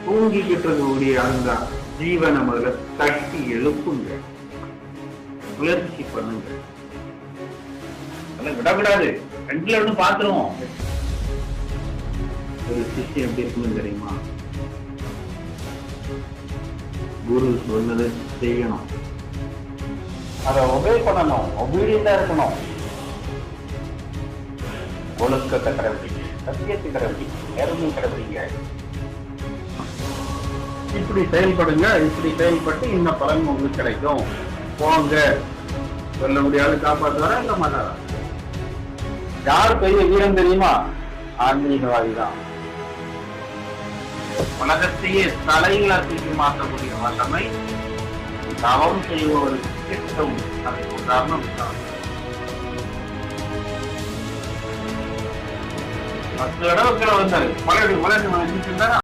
தூங்கிக்கிட்டு இருக்கக்கூடிய அந்த ஜீவனை முதல்ல தட்டி எழுப்புங்க, முயற்சி பண்ணுங்க. அதெல்லாம் விடக்கூடாது. ரெண்டுல ஒண்ணு பாத்துருவோம். ஒரு சிஷ்யம் எப்படி இருக்கணும் தெரியுமா? குரு சொன்னதை செய்யணும், அதை ஒபே பண்ணணும், ஒபீடியண்டா இருக்கணும். ஒழுக்கத்தை கடைபிடிங்க, சத்தியத்தை கடைபிடிங்க, நேர்மை கடைபிடிங்க. இப்படி செயல்படுங்க. இப்படி செயல்பட்டு இந்த பலன் உங்களுக்கு கிடைக்கும். போங்க. சொல்ல முடியாது, காப்பாற்றுவாரா இல்ல மாட்டாரா? யார் பெரிய வீரம் தெரியுமா? ஆன்மீகவாதி தான். உலகத்தையே தலைகளா தூக்கி மாற்றக்கூடிய வல்லமை தவம் செய்பவருக்கு கிட்டும். அதுக்கு உதாரணம் தான். 10 தடவை வந்தாரு. மலை மலை